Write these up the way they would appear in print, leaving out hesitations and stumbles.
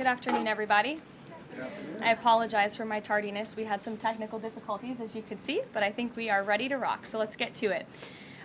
Good afternoon, everybody. I apologize for my tardiness. We had some technical difficulties, as you could see, but I think we are ready to rock, so let's get to it.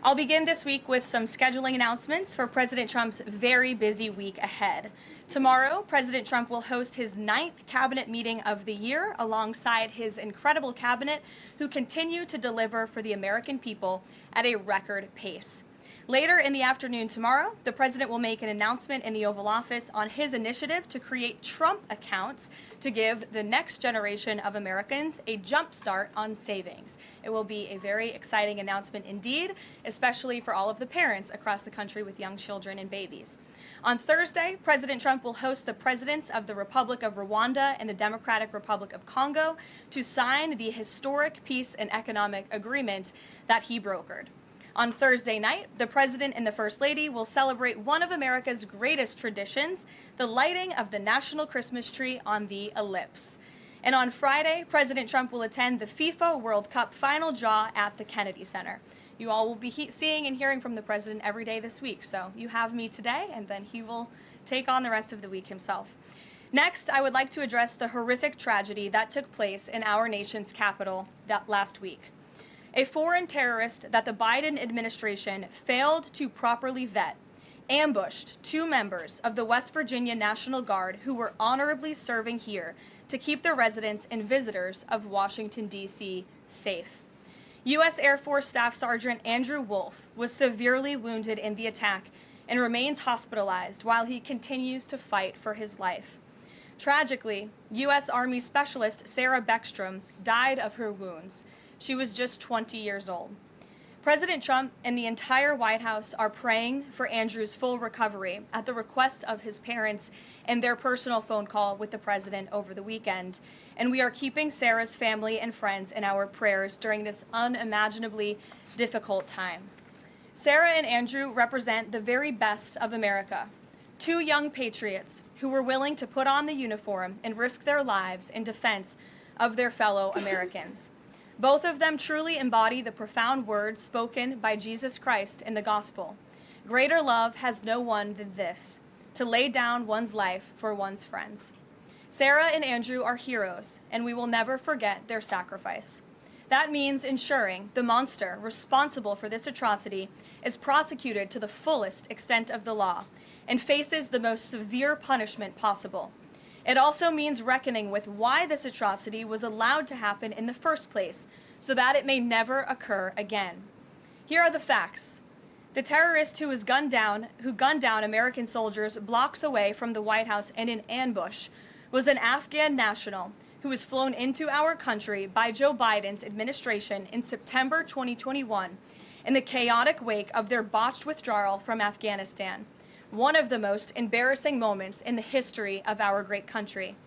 I'll begin this week with some scheduling announcements for President Trump's very busy week ahead. Tomorrow, President Trump will host his 9th cabinet meeting of the year alongside his incredible cabinet, who continue to deliver for the American people at a record pace. Later in the afternoon tomorrow, the president will make an announcement in the Oval Office on his initiative to create Trump accounts to give the next generation of Americans a jump start on savings. It will be a very exciting announcement indeed, especially for all of the parents across the country with young children and babies. On Thursday, President Trump will host the presidents of the Republic of Rwanda and the Democratic Republic of Congo to sign the historic peace and economic agreement that he brokered. On Thursday night, the President and the First Lady will celebrate one of America's greatest traditions, the lighting of the national Christmas tree on the Ellipse. And on Friday, President Trump will attend the FIFA World Cup final draw at the Kennedy Center. You all will be seeing and hearing from the President every day this week, so you have me today, and then he will take on the rest of the week himself. Next, I would like to address the horrific tragedy that took place in our nation's capital last week. A foreign terrorist that the Biden administration failed to properly vet ambushed 2 members of the West Virginia National Guard who were honorably serving here to keep the residents and visitors of Washington, D.C. safe. U.S. Air Force Staff Sergeant Andrew Wolf was severely wounded in the attack and remains hospitalized while he continues to fight for his life. Tragically, U.S. Army Specialist Sarah Beckstorm died of her wounds. She was just 20 years old. President Trump and the entire White House are praying for Andrew's full recovery at the request of his parents and their personal phone call with the president over the weekend. And we are keeping Sarah's family and friends in our prayers during this unimaginably difficult time. Sarah and Andrew represent the very best of America. 2 young patriots who were willing to put on the uniform and risk their lives in defense of their fellow Americans. Both of them truly embody the profound words spoken by Jesus Christ in the gospel. Greater love has no one than this, to lay down one's life for one's friends. Sarah and Andrew are heroes, and we will never forget their sacrifice. That means ensuring the monster responsible for this atrocity is prosecuted to the fullest extent of the law and faces the most severe punishment possible. It also means reckoning with why this atrocity was allowed to happen in the first place, so that it may never occur again. Here are the facts. The terrorist who gunned down American soldiers blocks away from the White House in an ambush was an Afghan national who was flown into our country by Joe Biden's administration in September 2021 in the chaotic wake of their botched withdrawal from Afghanistan. One of the most embarrassing moments in the history of our great country.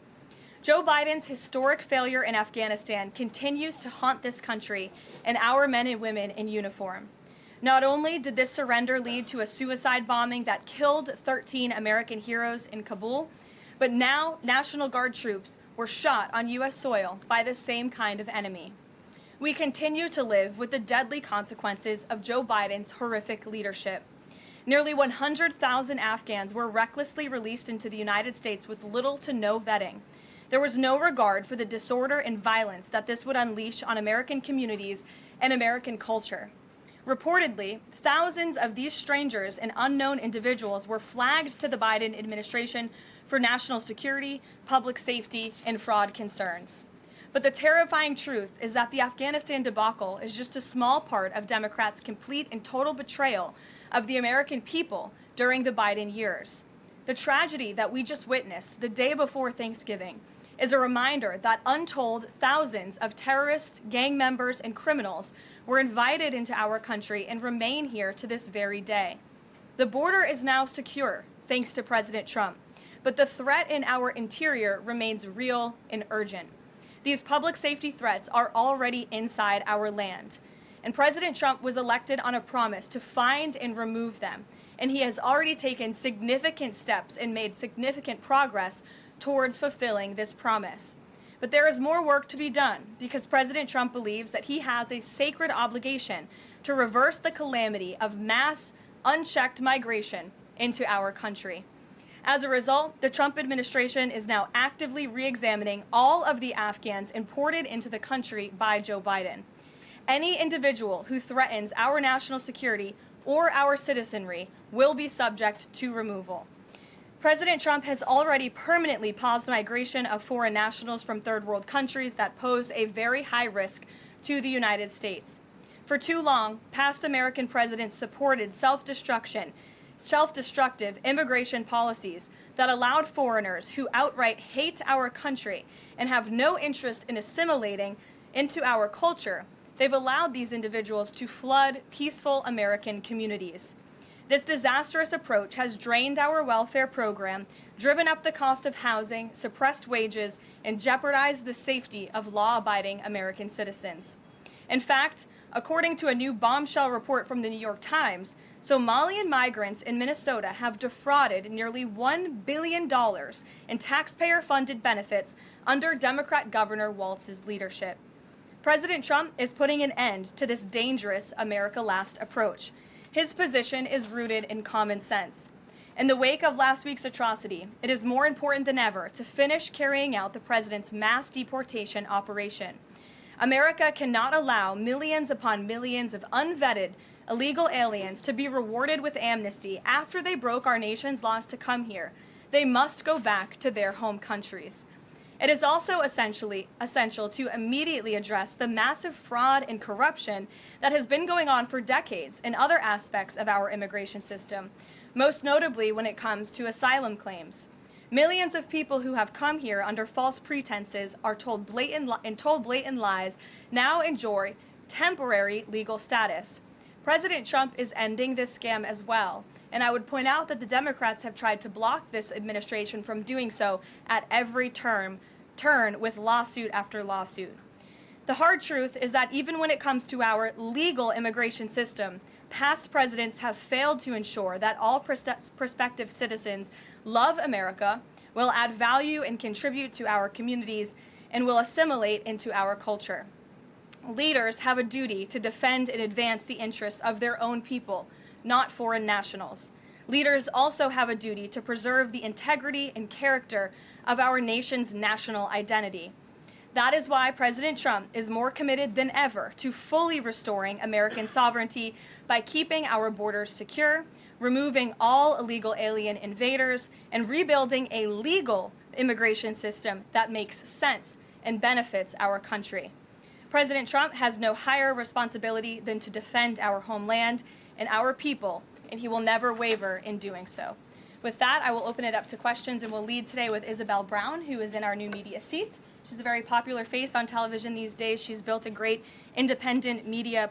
Joe Biden's historic failure in Afghanistan continues to haunt this country and our men and women in uniform. Not only did this surrender lead to a suicide bombing that killed 13 American heroes in Kabul, but now National Guard troops were shot on U.S. soil by the same kind of enemy. We continue to live with the deadly consequences of Joe Biden's horrific leadership. Nearly 100,000 Afghans were recklessly released into the United States with little to no vetting. There was no regard for the disorder and violence that this would unleash on American communities and American culture. Reportedly, thousands of these strangers and unknown individuals were flagged to the Biden administration for national security, public safety, and fraud concerns. But the terrifying truth is that the Afghanistan debacle is just a small part of Democrats' complete and total betrayal of the American people during the Biden years. The tragedy that we just witnessed the day before Thanksgiving is a reminder that untold thousands of terrorists, gang members, and criminals were invited into our country and remain here to this very day. The border is now secure, thanks to President Trump, but the threat in our interior remains real and urgent. These public safety threats are already inside our land. And President Trump was elected on a promise to find and remove them. And he has already taken significant steps and made significant progress towards fulfilling this promise. But there is more work to be done because President Trump believes that he has a sacred obligation to reverse the calamity of mass, unchecked migration into our country. As a result, the Trump administration is now actively re-examining all of the Afghans imported into the country by Joe Biden. Any individual who threatens our national security or our citizenry will be subject to removal. President Trump has already permanently paused migration of foreign nationals from third world countries that pose a very high risk to the United States. For too long, past American presidents supported self-destructive immigration policies that allowed foreigners who outright hate our country and have no interest in assimilating into our culture. They've allowed these individuals to flood peaceful American communities. This disastrous approach has drained our welfare program, driven up the cost of housing, suppressed wages, and jeopardized the safety of law-abiding American citizens. In fact, according to a new bombshell report from the New York Times, Somalian migrants in Minnesota have defrauded nearly $1 billion in taxpayer-funded benefits under Democrat Governor Walz's leadership. President Trump is putting an end to this dangerous America Last approach. His position is rooted in common sense. In the wake of last week's atrocity, it is more important than ever to finish carrying out the president's mass deportation operation. America cannot allow millions upon millions of unvetted illegal aliens to be rewarded with amnesty after they broke our nation's laws to come here. They must go back to their home countries. It is also essential to immediately address the massive fraud and corruption that has been going on for decades in other aspects of our immigration system, most notably when it comes to asylum claims. Millions of people who have come here under false pretenses are told blatant lies now enjoy temporary legal status. President Trump is ending this scam as well, and I would point out that the Democrats have tried to block this administration from doing so at every turn with lawsuit after lawsuit. The hard truth is that even when it comes to our legal immigration system, past presidents have failed to ensure that all prospective citizens love America, will add value and contribute to our communities, and will assimilate into our culture. Leaders have a duty to defend and advance the interests of their own people, not foreign nationals. Leaders also have a duty to preserve the integrity and character of our nation's national identity. That is why President Trump is more committed than ever to fully restoring American sovereignty by keeping our borders secure, removing all illegal alien invaders, and rebuilding a legal immigration system that makes sense and benefits our country. President Trump has no higher responsibility than to defend our homeland and our people, and he will never waver in doing so. With that, I will open it up to questions, and we'll lead today with Isabel Brown, who is in our new media seat. She's a very popular face on television these days. She's built a great independent media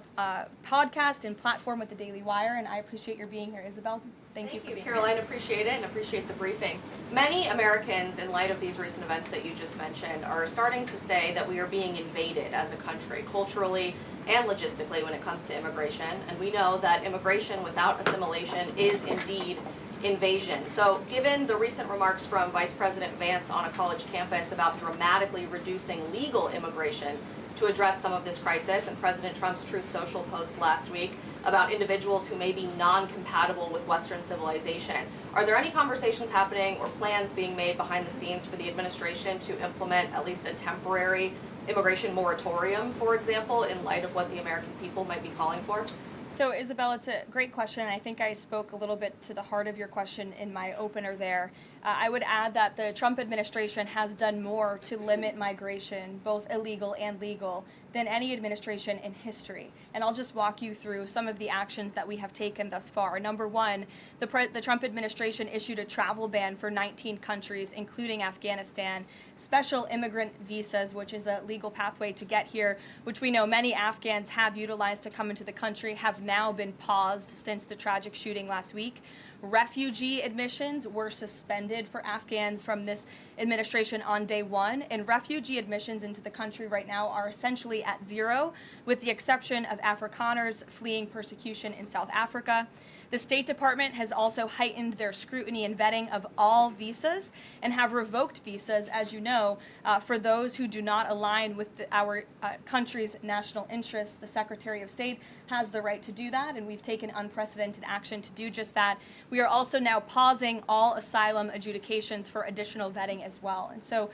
podcast and platform with the Daily Wire, and I appreciate your being here, Isabel. Thank you for being Karoline, here. appreciate it and appreciate the briefing. Many Americans, in light of these recent events that you just mentioned, are starting to say that we are being invaded as a country, culturally and logistically, when it comes to immigration. And we know that immigration without assimilation is indeed invasion. So given the recent remarks from Vice President Vance on a college campus about dramatically reducing legal immigration to address some of this crisis, and President Trump's Truth Social post last week about individuals who may be non-compatible with Western civilization, are there any conversations happening or plans being made behind the scenes for the administration to implement at least a temporary immigration moratorium, for example, in light of what the American people might be calling for? So, Isabel, it's a great question, and I think I spoke a little bit to the heart of your question in my opener there. I would add that the Trump administration has done more to limit migration, both illegal and legal, than any administration in history. And I'll just walk you through some of the actions that we have taken thus far. Number one, the Trump administration issued a travel ban for 19 countries, including Afghanistan, special immigrant visas, which is a legal pathway to get here, which we know many Afghans have utilized to come into the country, have now been paused since the tragic shooting last week. Refugee admissions were suspended for Afghans from this administration on day one, and refugee admissions into the country right now are essentially at zero, with the exception of Afrikaners fleeing persecution in South Africa. The State Department has also heightened their scrutiny and vetting of all visas and have revoked visas, as you know, for those who do not align with our country's national interests. The Secretary of State has the right to do that, and we've taken unprecedented action to do just that. We are also now pausing all asylum adjudications for additional vetting as well. And so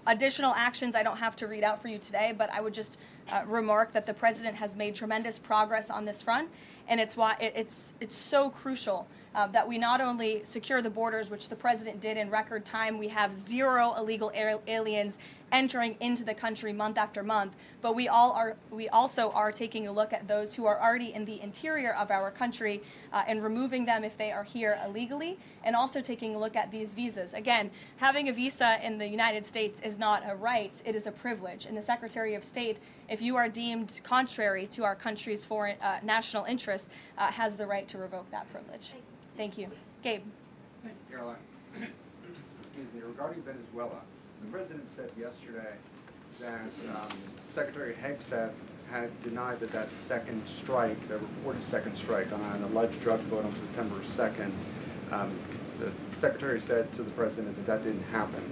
additional actions I don't have to read out for you today, but I would just remark that the President has made tremendous progress on this front, and it's why it's so crucial that we not only secure the borders, which the President did in record time. We have 0 illegal aliens entering into the country month after month, but we also are taking a look at those who are already in the interior of our country and removing them if they are here illegally, and also taking a look at these visas. Again, having a visa in the United States is not a right, it is a privilege. And the Secretary of State, if you are deemed contrary to our country's foreign national interests, has the right to revoke that privilege. Thank you. Gabe. Thank you, Caroline. Excuse me. Regarding Venezuela, the President said yesterday that Secretary Hegseth had denied that second strike, that reported second strike on an alleged drug vote on September 2nd. The Secretary said to the President that didn't happen.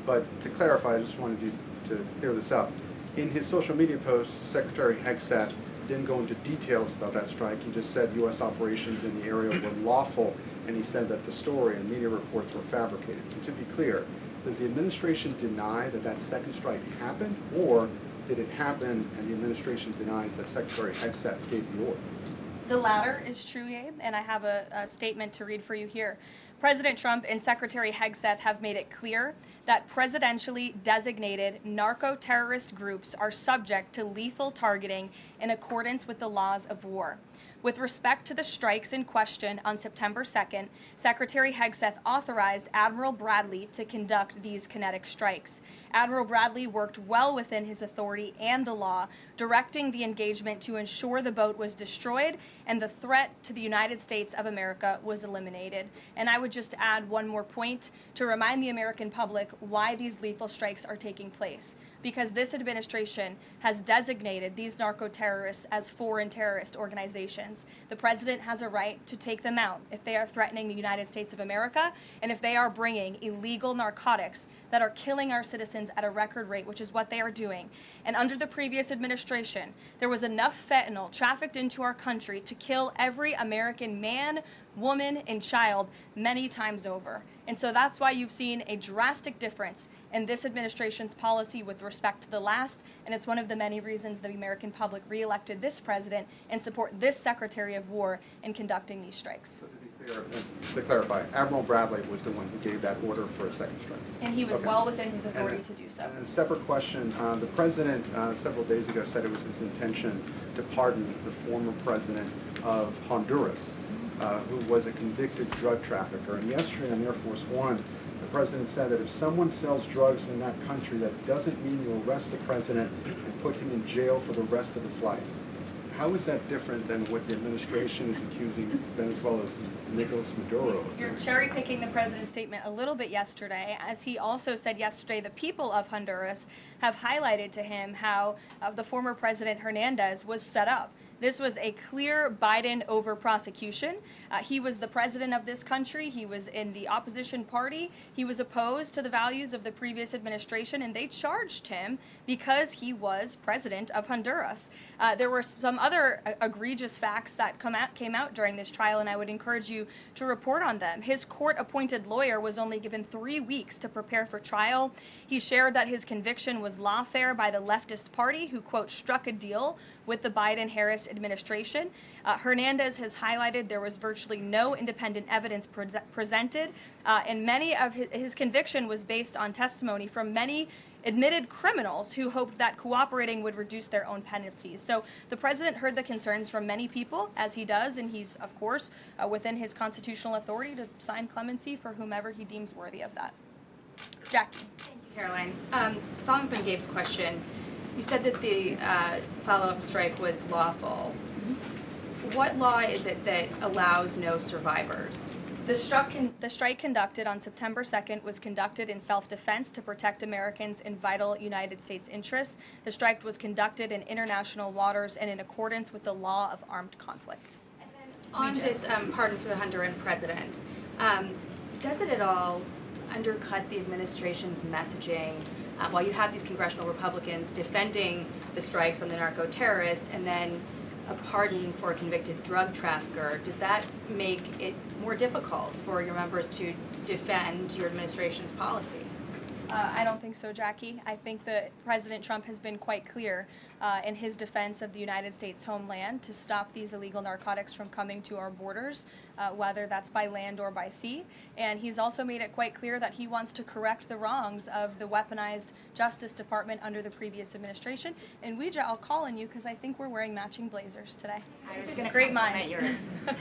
But to clarify, I just wanted you to clear this up. In his social media post, Secretary Hegseth didn't go into details about that strike. He just said U.S. operations in the area were lawful, and he said that the story and media reports were fabricated. So to be clear, does the administration deny that second strike happened, or did it happen and the administration denies that Secretary Hegseth gave the order? The latter is true, Gabe, and I have a statement to read for you here. President Trump and Secretary Hegseth have made it clear that presidentially designated narco-terrorist groups are subject to lethal targeting in accordance with the laws of war. With respect to the strikes in question on September 2nd, Secretary Hegseth authorized Admiral Bradley to conduct these kinetic strikes. Admiral Bradley worked well within his authority and the law, directing the engagement to ensure the boat was destroyed and the threat to the United States of America was eliminated. And I would just add one more point to remind the American public why these lethal strikes are taking place. Because this administration has designated these narco-terrorists as foreign terrorist organizations. The President has a right to take them out if they are threatening the United States of America and if they are bringing illegal narcotics that are killing our citizens at a record rate, which is what they are doing. And under the previous administration, there was enough fentanyl trafficked into our country to kill every American man, woman, and child many times over. And so that's why you've seen a drastic difference in this administration's policy with respect to the last, and it's one of the many reasons the American public reelected this president and support this Secretary of War in conducting these strikes. So to be clear, to clarify, Admiral Bradley was the one who gave that order for a second strike. And he was Okay. well within his authority to do so. And a separate question, the President several days ago said it was his intention to pardon the former president of Honduras, who was a convicted drug trafficker. And yesterday on Air Force One, the President said that if someone sells drugs in that country, that doesn't mean you arrest the President and put him in jail for the rest of his life. How is that different than what the administration is accusing Venezuela's Nicolas Maduro of? You're cherry picking the president's statement a little bit yesterday, as he also said yesterday the people of Honduras have highlighted to him how the former President Hernandez was set up. This was a clear Biden over prosecution. He was the president of this country. He was in the opposition party. He was opposed to the values of the previous administration, and they charged him because he was president of Honduras. There were some other egregious facts that came out during this trial, and I would encourage you to report on them. His court-appointed lawyer was only given 3 weeks to prepare for trial. He shared that his conviction was lawfare by the leftist party, who, quote, struck a deal with the Biden-Harris administration. Hernandez has highlighted there was virtually no independent evidence presented, and many of his conviction was based on testimony from many admitted criminals who hoped that cooperating would reduce their own penalties. So the president heard the concerns from many people, as he does, and he's, of course, within his constitutional authority to sign clemency for whomever he deems worthy of that. Jackie. Thank you, Caroline. Following up on Gabe's question, you said that the follow-up strike was lawful. What law is it that allows no survivors? The strike conducted on September 2nd was conducted in self-defense to protect Americans in vital United States interests. The strike was conducted in international waters and in accordance with the law of armed conflict. And then On this pardon for the Honduran president, does it at all undercut the administration's messaging while you have these congressional Republicans defending the strikes on the narco-terrorists and then a pardon for a convicted drug trafficker? Does that make it more difficult for your members to defend your administration's policy? I don't think so, Jackie. I think that President Trump has been quite clear in his defense of the United States homeland to stop these illegal narcotics from coming to our borders, whether that's by land or by sea. And he's also made it quite clear that he wants to correct the wrongs of the weaponized Justice Department under the previous administration. And Ouija, I'll call on you because I think we're wearing matching blazers today. I was going to Great compliment minds. yours.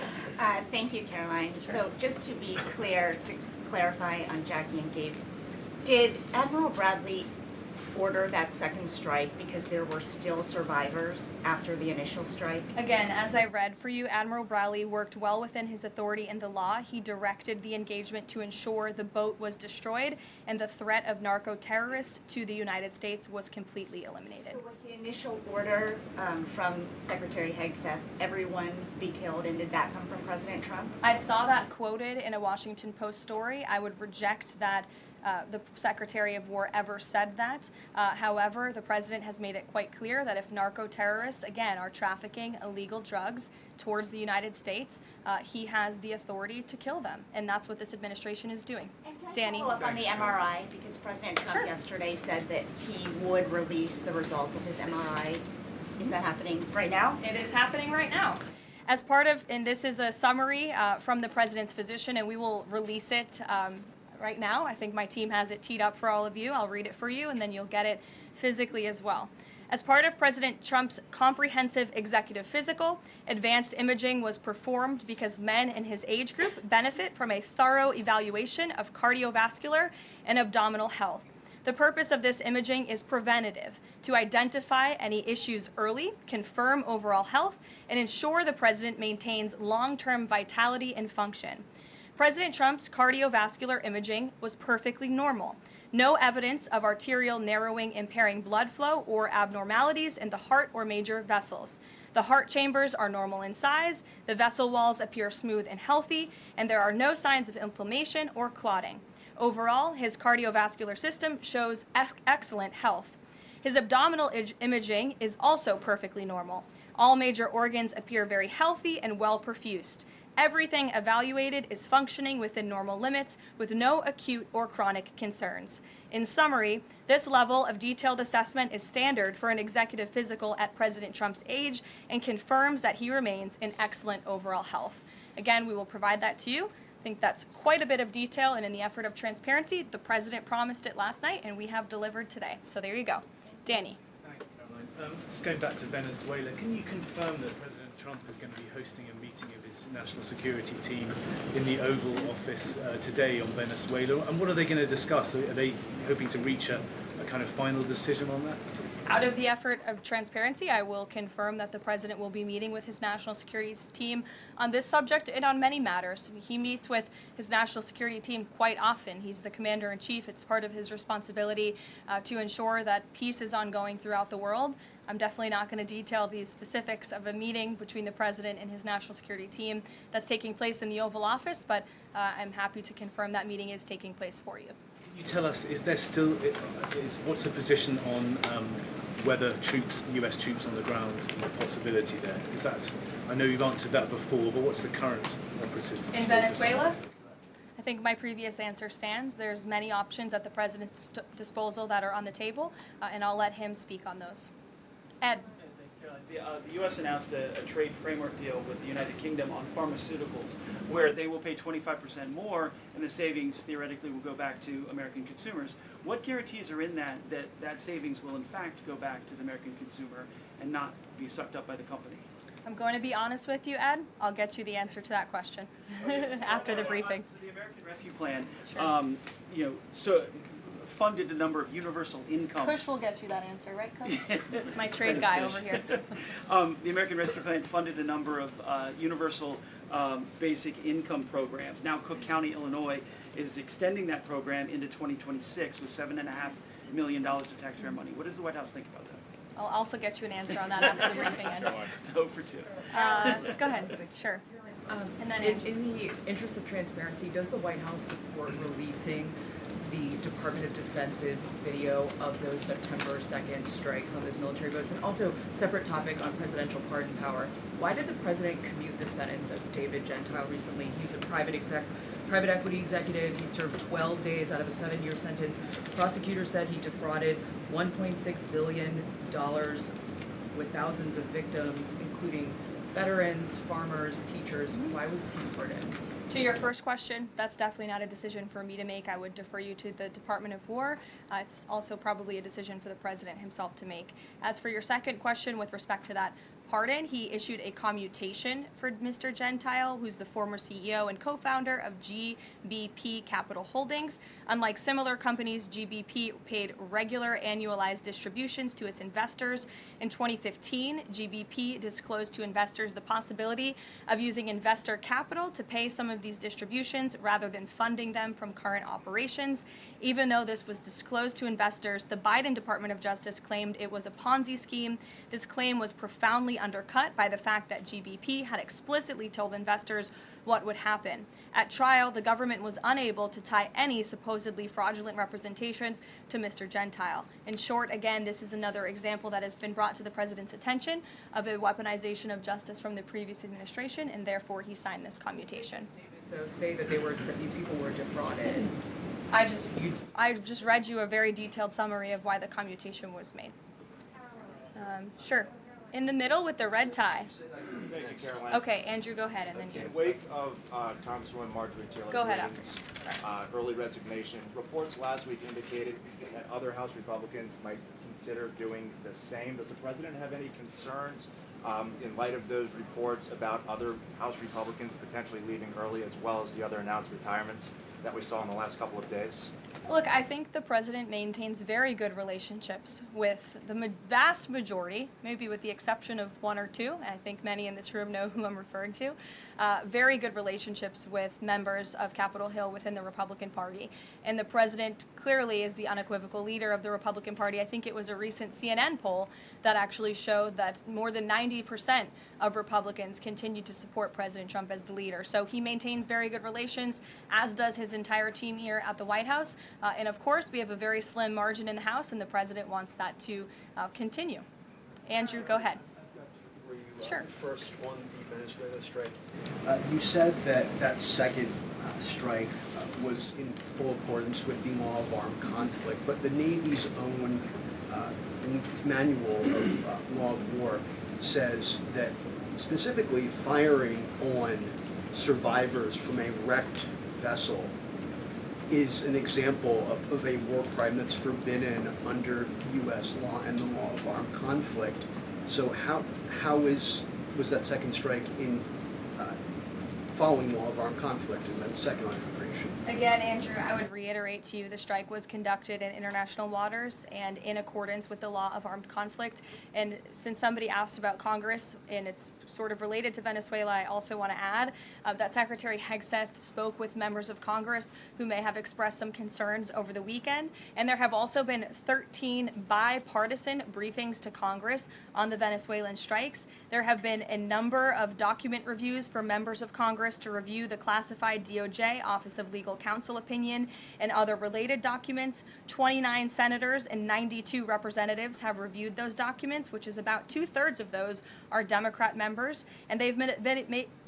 Thank you, Caroline. Sure. So just to be clear, to clarify on Jackie and Gabe, did Admiral Bradley order that second strike because there were still survivors after the initial strike? Again, as I read for you, Admiral Bradley worked well within his authority and the law. He directed the engagement to ensure the boat was destroyed and the threat of narco-terrorists to the United States was completely eliminated. So was the initial order from Secretary Hegseth, everyone be killed, and did that come from President Trump? I saw that quoted in a Washington Post story. I would reject that the Secretary of War ever said that. However, the President has made it quite clear that if narco-terrorists, again, are trafficking illegal drugs towards the United States, he has the authority to kill them. And that's what this administration is doing. And can I Danny? follow up on the MRI, because President Trump Sure. yesterday said that he would release the results of his MRI. Is that happening right now? It is happening right now. As part of, and this is a summary from the President's physician, and we will release it right now. I think my team has it teed up for all of you. I'll read it for you, and then you'll get it physically as well. As part of President Trump's comprehensive executive physical, advanced imaging was performed because men in his age group benefit from a thorough evaluation of cardiovascular and abdominal health. The purpose of this imaging is preventative, to identify any issues early, confirm overall health, and ensure the President maintains long-term vitality and function. President Trump's cardiovascular imaging was perfectly normal. No evidence of arterial narrowing impairing blood flow or abnormalities in the heart or major vessels. The heart chambers are normal in size, the vessel walls appear smooth and healthy, and there are no signs of inflammation or clotting. Overall, his cardiovascular system shows excellent health. His abdominal imaging is also perfectly normal. All major organs appear very healthy and well perfused. Everything evaluated is functioning within normal limits with no acute or chronic concerns. In summary, this level of detailed assessment is standard for an executive physical at President Trump's age and confirms that he remains in excellent overall health. Again, we will provide that to you. I think that's quite a bit of detail, and in the effort of transparency, the President promised it last night, and we have delivered today. So there you go. Danny. Thanks, Caroline. Just going back to Venezuela, can you confirm that President Trump is going to be hosting a meeting of his national security team in the Oval Office today on Venezuela? And what are they going to discuss? Are they hoping to reach a kind of final decision on that? Out of the effort of transparency, I will confirm that the President will be meeting with his national security team on this subject and on many matters. He meets with his national security team quite often. He's the commander-in-chief. It's part of his responsibility to ensure that peace is ongoing throughout the world. I'm definitely not going to detail the specifics of a meeting between the President and his national security team that's taking place in the Oval Office, but I'm happy to confirm that meeting is taking place for you. Can you tell us, is there still, what's the position on whether US troops on the ground is a possibility there? Is that, I know you've answered that before, but what's the current operative In status? Venezuela? I think my previous answer stands. There's many options at the President's disposal that are on the table, and I'll let him speak on those. Ed. Thanks, Caroline. The U.S. announced a trade framework deal with the United Kingdom on pharmaceuticals, where they will pay 25% more, and the savings theoretically will go back to American consumers. What guarantees are in that savings will in fact go back to the American consumer and not be sucked up by the company? I'm going to be honest with you, Ed. I'll get you the answer to that question after the briefing. So the American Rescue Plan, Sure. funded a number of universal income. Kush will get you that answer, right, Kush? My trade guy over here. The American Rescue Plan funded a number of universal basic income programs. Now Cook County, Illinois is extending that program into 2026 with $7.5 million of taxpayer money. What does the White House think about that? I'll also get you an answer on that after the briefing, Ed. To hope for two. Go ahead. Sure. And then in the interest of transparency, does the White House support releasing the Department of Defense's video of those September 2nd strikes on those military boats? And also, separate topic on presidential pardon power. Why did the president commute the sentence of David Gentile recently? He's a private equity executive. He served 12 days out of a 7-year sentence. Prosecutors said he defrauded $1.6 billion with thousands of victims, including veterans, farmers, teachers. Why was he pardoned? To your first question, that's definitely not a decision for me to make. I would defer you to the Department of War. It's also probably a decision for the president himself to make. As for your second question with respect to that pardon, he issued a commutation for Mr. Gentile, who's the former CEO and co-founder of GBP Capital Holdings. Unlike similar companies, GBP paid regular annualized distributions to its investors. In 2015, GBP disclosed to investors the possibility of using investor capital to pay some of these distributions rather than funding them from current operations. Even though this was disclosed to investors, the Biden Department of Justice claimed it was a Ponzi scheme. This claim was profoundly undercut by the fact that GBP had explicitly told investors what would happen. At trial, the government was unable to tie any supposedly fraudulent representations to Mr. Gentile. In short, again, this is another example that has been brought to the president's attention of a weaponization of justice from the previous administration, and therefore he signed this commutation. Statements, though, say that these people were defrauded. I just read you a very detailed summary of why the commutation was made. Sure. In the middle with the red tie. Thank you, Caroline. Okay, Andrew, go ahead, and then you. In wake of Congresswoman Marjorie Taylor Go ahead Greene's early resignation, reports last week indicated that other House Republicans might consider doing the same. Does the president have any concerns in light of those reports about other House Republicans potentially leaving early, as well as the other announced retirements that we saw in the last couple of days? Look, I think the president maintains very good relationships with the vast majority, maybe with the exception of one or two. I think many in this room know who I'm referring to. Very good relationships with members of Capitol Hill within the Republican Party. And the president clearly is the unequivocal leader of the Republican Party. I think it was a recent CNN poll that actually showed that more than 90% of Republicans continue to support President Trump as the leader. So he maintains very good relations, as does his entire team here at the White House. And of course, we have a very slim margin in the House, and the president wants that to continue. Andrew, go ahead. Sure. First, on the Venezuela strike, you said that that second strike was in full accordance with the law of armed conflict, but the Navy's own manual of law of war says that specifically firing on survivors from a wrecked vessel is an example of a war crime that's forbidden under U.S. law and the law of armed conflict. So how was that second strike in following law of armed conflict and then second operation? Again, Andrew, I would reiterate to you the strike was conducted in international waters and in accordance with the law of armed conflict. And since somebody asked about Congress, and it's sort of related to Venezuela, I also want to add that Secretary Hegseth spoke with members of Congress who may have expressed some concerns over the weekend. And there have also been 13 bipartisan briefings to Congress on the Venezuelan strikes. There have been a number of document reviews for members of Congress to review the classified DOJ Office of Legal Counsel opinion and other related documents. 29 senators and 92 representatives have reviewed those documents, which is about 2/3 of those are Democrat members, and they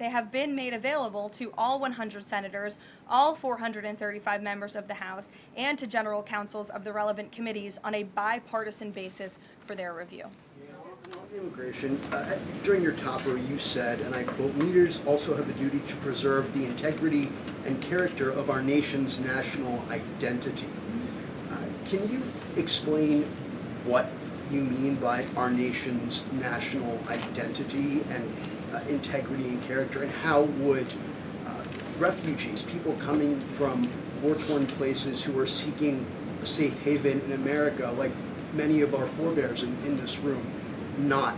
have been made available to all 100 senators, all 435 members of the House, and to general counsels of the relevant committees on a bipartisan basis for their review. On immigration, during your topper you said, and I quote, "Leaders also have a duty to preserve the integrity and character of our nation's national identity." Can you explain what you mean by our nation's national identity and integrity and character, and how would refugees, people coming from war-torn places who are seeking a safe haven in America, like many of our forebears in this room, not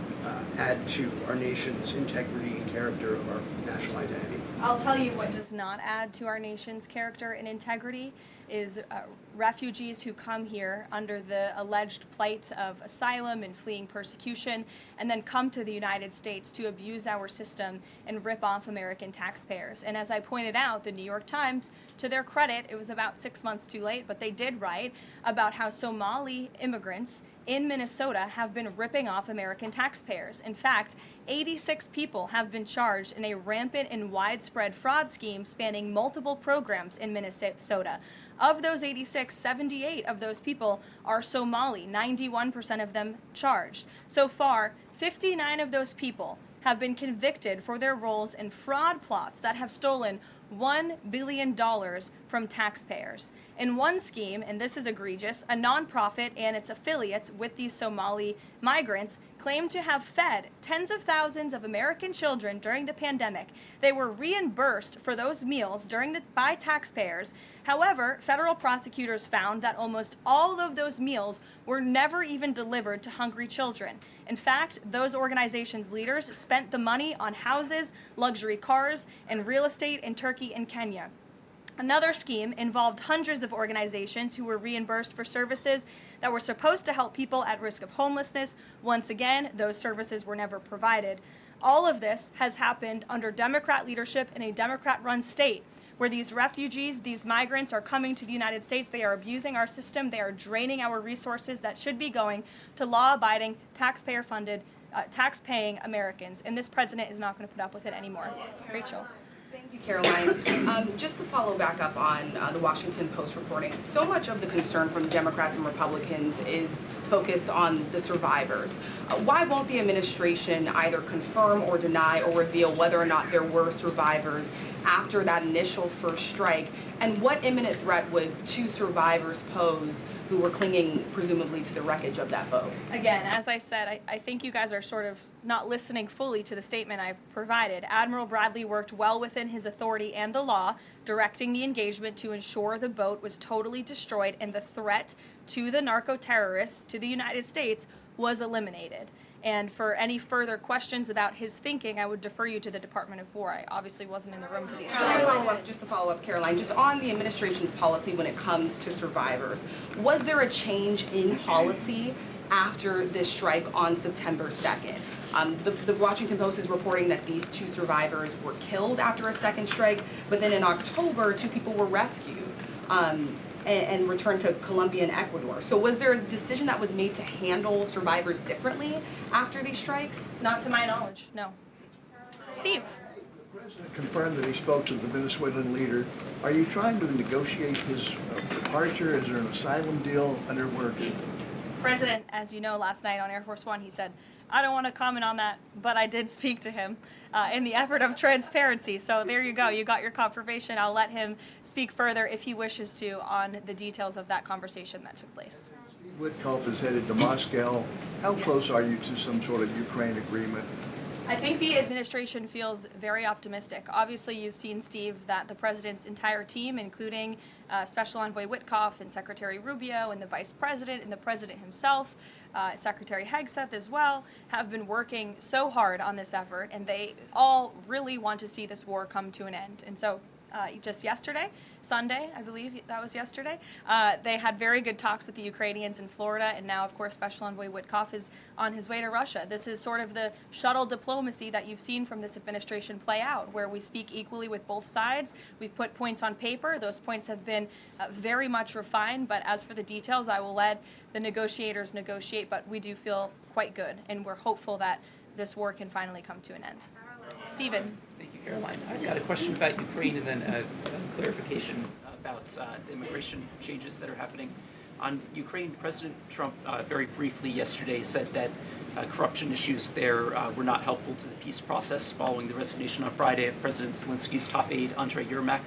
add to our nation's integrity and character of our national identity? I'll tell you what does not add to our nation's character and integrity. is refugees who come here under the alleged plight of asylum and fleeing persecution, and then come to the United States to abuse our system and rip off American taxpayers. And as I pointed out, the New York Times, to their credit, it was about 6 months too late, but they did write about how Somali immigrants in Minnesota have been ripping off American taxpayers. In fact, 86 people have been charged in a rampant and widespread fraud scheme spanning multiple programs in Minnesota. Of those 86, 78 of those people are Somali, 91% of them charged. So far, 59 of those people have been convicted for their roles in fraud plots that have stolen $1 billion from taxpayers. In one scheme, and this is egregious, a nonprofit and its affiliates with these Somali migrants claimed to have fed tens of thousands of American children during the pandemic. They were reimbursed for those meals by taxpayers. However, federal prosecutors found that almost all of those meals were never even delivered to hungry children. In fact, those organizations' leaders spent the money on houses, luxury cars, and real estate in Turkey and Kenya. Another scheme involved hundreds of organizations who were reimbursed for services that were supposed to help people at risk of homelessness. Once again, those services were never provided. All of this has happened under Democrat leadership in a Democrat-run state, where these refugees, these migrants are coming to the United States. They are abusing our system. They are draining our resources that should be going to law-abiding, taxpayer-funded, tax-paying Americans. And this president is not going to put up with it anymore. Rachel. Thank you, Karoline. Just to follow back up on the Washington Post reporting, so much of the concern from Democrats and Republicans is focused on the survivors. Why won't the administration either confirm or deny or reveal whether or not there were survivors after that initial first strike? And what imminent threat would two survivors pose who were clinging presumably to the wreckage of that boat? Again, as I said, I think you guys are sort of not listening fully to the statement I've provided. Admiral Bradley worked well within his authority and the law, directing the engagement to ensure the boat was totally destroyed and the threat to the narco-terrorists, to the United States, was eliminated. And for any further questions about his thinking, I would defer you to the Department of War. I obviously wasn't in the room for these. Just to follow up, Karoline, just on the administration's policy when it comes to survivors, was there a change in policy after this strike on September 2nd? The Washington Post is reporting that these two survivors were killed after a second strike, but then in October, two people were rescued and returned to Colombia and Ecuador. So was there a decision that was made to handle survivors differently after these strikes? Not to my knowledge, no. Steve. The president confirmed that he spoke to the Venezuelan leader. Are you trying to negotiate his departure? Is there an asylum deal underway? President, as you know, last night on Air Force One, he said, I don't want to comment on that, but I did speak to him in the effort of transparency. So there you go. You got your confirmation. I'll let him speak further if he wishes to on the details of that conversation that took place. Steve Witkoff is headed to Moscow. How close are you to some sort of Ukraine agreement? I think the administration feels very optimistic. Obviously, you've seen, Steve, that the president's entire team, including Special Envoy Witkoff and Secretary Rubio and the Vice President and the President himself, Secretary Hegseth as well, have been working so hard on this effort, and they all really want to see this war come to an end. And so just yesterday, Sunday, I believe that was yesterday, they had very good talks with the Ukrainians in Florida, and now, of course, Special Envoy Witkoff is on his way to Russia. This is sort of the shuttle diplomacy that you've seen from this administration play out, where we speak equally with both sides. We've put points on paper. Those points have been very much refined, but as for the details, I will let the negotiators negotiate, but we do feel quite good, and we're hopeful that this war can finally come to an end. Stephen. Thank you, Caroline. I've got a question about Ukraine and then a clarification about the immigration changes that are happening. On Ukraine, President Trump very briefly yesterday said that corruption issues there were not helpful to the peace process following the resignation on Friday of President Zelensky's top aide, Andrei Yermak.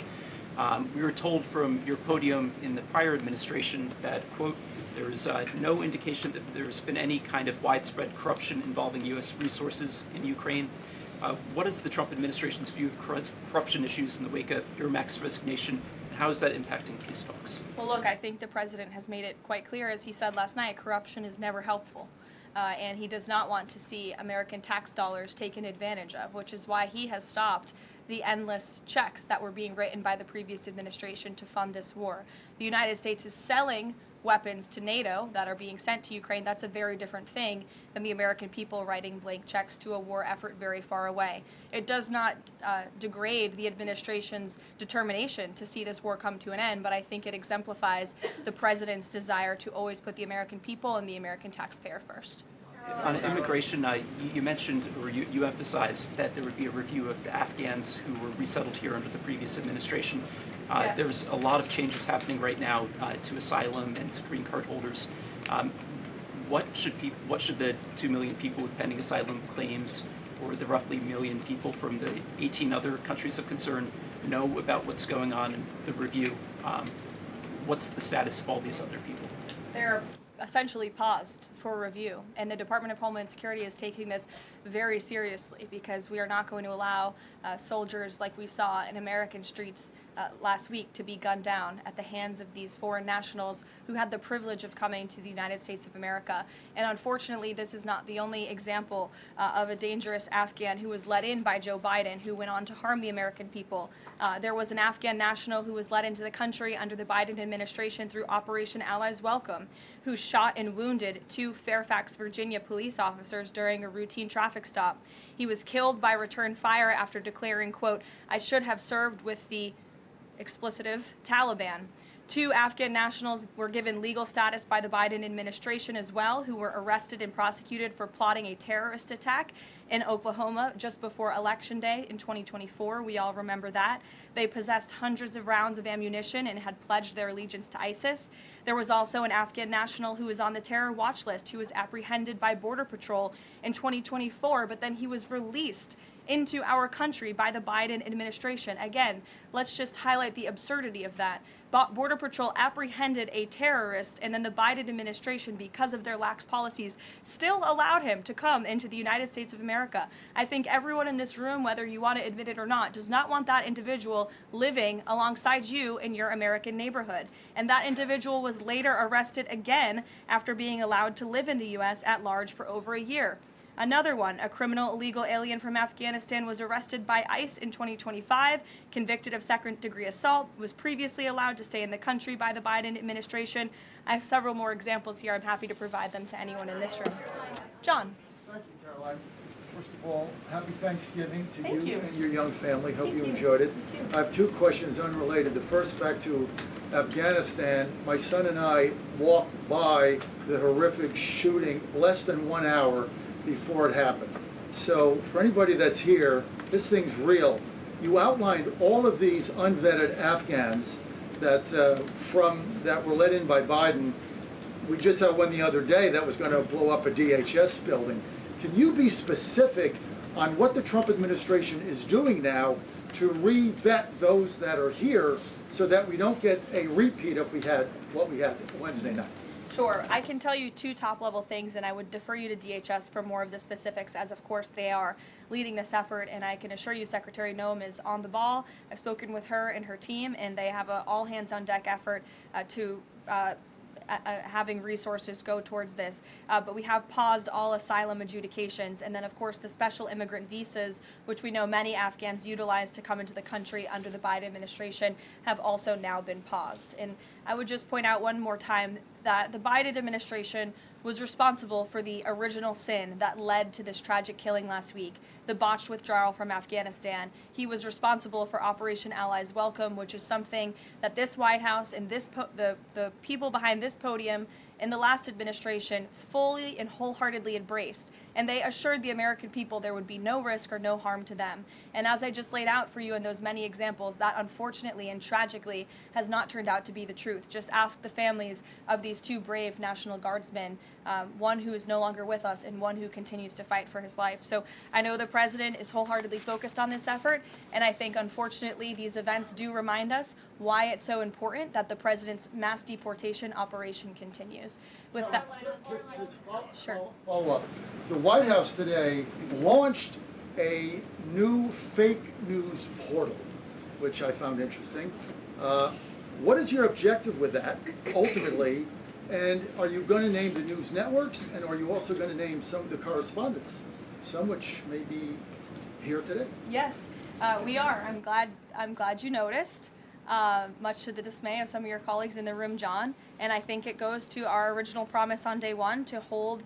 We were told from your podium in the prior administration that, quote, there is no indication that there's been any kind of widespread corruption involving U.S. resources in Ukraine. What is the Trump administration's view of corruption issues in the wake of Yermak's resignation, and how is that impacting peace talks? Well, look, I think the president has made it quite clear, as he said last night, corruption is never helpful. And he does not want to see American tax dollars taken advantage of, which is why he has stopped the endless checks that were being written by the previous administration to fund this war. The United States is selling weapons to NATO that are being sent to Ukraine. That's a very different thing than the American people writing blank checks to a war effort very far away. It does not degrade the administration's determination to see this war come to an end, but I think it exemplifies the president's desire to always put the American people and the American taxpayer first. On immigration, you mentioned, or you emphasized that there would be a review of the Afghans who were resettled here under the previous administration. Yes. There's a lot of changes happening right now to asylum and to green card holders. What should the 2 million people with pending asylum claims, or the roughly 1 million people from the 18 other countries of concern, know about what's going on in the review? What's the status of all these other people? They're essentially paused for review, and the Department of Homeland Security is taking this very seriously, because we are not going to allow soldiers like we saw in American streets last week to be gunned down at the hands of these foreign nationals who had the privilege of coming to the United States of America. And unfortunately, this is not the only example of a dangerous Afghan who was let in by Joe Biden, who went on to harm the American people. There was an Afghan national who was let into the country under the Biden administration through Operation Allies Welcome, who shot and wounded 2 Fairfax, Virginia police officers during a routine traffic stop. He was killed by return fire after declaring, quote, "I should have served with the explicitive Taliban." 2 Afghan nationals were given legal status by the Biden administration as well, who were arrested and prosecuted for plotting a terrorist attack in Oklahoma just before Election Day in 2024. We all remember that. They possessed hundreds of rounds of ammunition and had pledged their allegiance to ISIS. There was also an Afghan national who was on the terror watch list who was apprehended by Border Patrol in 2024, but then he was released into our country by the Biden administration. Again, let's just highlight the absurdity of that. Border Patrol apprehended a terrorist, and then the Biden administration, because of their lax policies, still allowed him to come into the United States of America. I think everyone in this room, whether you want to admit it or not, does not want that individual living alongside you in your American neighborhood. And that individual was later arrested again after being allowed to live in the U.S. at large for over a year. Another one, a criminal illegal alien from Afghanistan, was arrested by ICE in 2025, convicted of second-degree assault, was previously allowed to stay in the country by the Biden administration. I have several more examples here. I'm happy to provide them to anyone in this room. John. Thank you, Caroline. First of all, happy Thanksgiving to Thank you. and your young family. Hope Thank you you. enjoyed it. You too. I have 2 questions unrelated. The first, back to Afghanistan. My son and I walked by the horrific shooting less than 1 hour before it happened. So for anybody that's here, this thing's real. You outlined all of these unvetted Afghans that that were let in by Biden. We just had one the other day that was going to blow up a DHS building. Can you be specific on what the Trump administration is doing now to re-vet those that are here so that we don't get a repeat of what we had Wednesday night? Sure. I can tell you 2 top-level things, and I would defer you to DHS for more of the specifics, as of course they are leading this effort, and I can assure you Secretary Noem is on the ball. I've spoken with her and her team, and they have an all-hands-on-deck effort to having resources go towards this. But we have paused all asylum adjudications, and then of course the special immigrant visas, which we know many Afghans utilize to come into the country under the Biden administration, have also now been paused. And I would just point out one more time that the Biden administration was responsible for the original sin that led to this tragic killing last week, the botched withdrawal from Afghanistan. He was responsible for Operation Allies Welcome, which is something that this White House and the people behind this podium in the last administration fully and wholeheartedly embraced. And they assured the American people there would be no risk or no harm to them. And as I just laid out for you in those many examples, that unfortunately and tragically has not turned out to be the truth. Just ask the families of these 2 brave National Guardsmen, one who is no longer with us and one who continues to fight for his life. So I know the president is wholeheartedly focused on this effort, and I think unfortunately these events do remind us why it's so important that the president's mass deportation operation continues. With that, Just follow up. The White House today launched a new fake news portal, which I found interesting. What is your objective with that, ultimately? And are you going to name the news networks, and are you also going to name some of the correspondents, some which may be here today? yes. We are. I'm glad you noticed. Much to the dismay of some of your colleagues in the room, John. And I think it goes to our original promise on day one to hold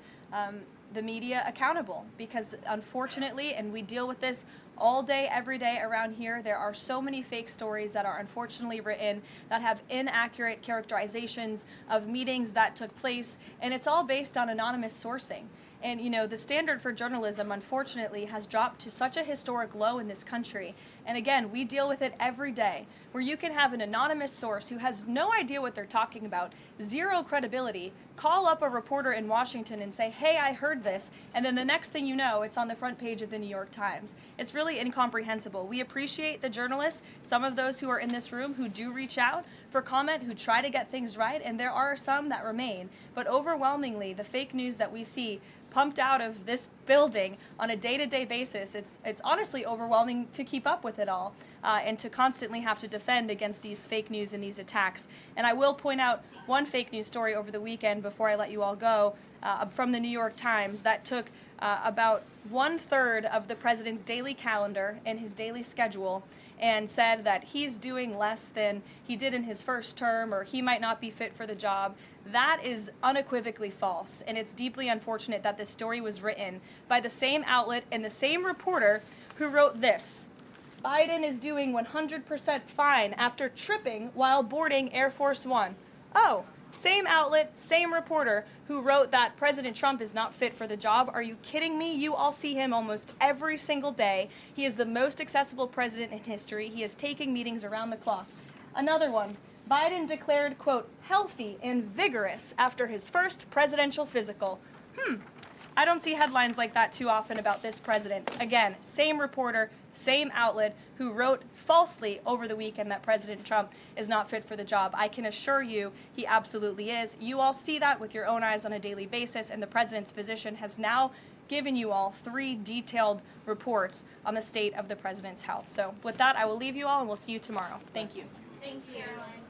the media accountable, because unfortunately, and we deal with this all day, every day around here, there are so many fake stories that are unfortunately written that have inaccurate characterizations of meetings that took place, and it's all based on anonymous sourcing. And you know, the standard for journalism, unfortunately, has dropped to such a historic low in this country. And again, we deal with it every day, where you can have an anonymous source who has no idea what they're talking about, zero credibility, call up a reporter in Washington and say, hey, I heard this, and then the next thing you know, it's on the front page of the New York Times. It's really incomprehensible. We appreciate the journalists, some of those who are in this room who do reach out for comment, who try to get things right, and there are some that remain. But overwhelmingly, the fake news that we see pumped out of this building on a day-to-day basis, it's honestly overwhelming to keep up with it all, and to constantly have to defend against these fake news and these attacks. And I will point out one fake news story over the weekend before I let you all go, from the New York Times that took about 1/3 of the president's daily calendar and his daily schedule and said that he's doing less than he did in his first term, or he might not be fit for the job. That is unequivocally false, and it's deeply unfortunate that this story was written by the same outlet and the same reporter who wrote this: Biden is doing 100% fine after tripping while boarding Air Force One. Oh, same outlet, same reporter who wrote that President Trump is not fit for the job. Are you kidding me? You all see him almost every single day. He is the most accessible president in history. He is taking meetings around the clock. Another one. Biden declared, quote, healthy and vigorous after his first presidential physical. I don't see headlines like that too often about this president. Again, same reporter, same outlet who wrote falsely over the weekend that President Trump is not fit for the job. I can assure you he absolutely is. You all see that with your own eyes on a daily basis, and the president's physician has now given you all 3 detailed reports on the state of the president's health. So with that, I will leave you all and we'll see you tomorrow. Thank you. Thank you, Caroline.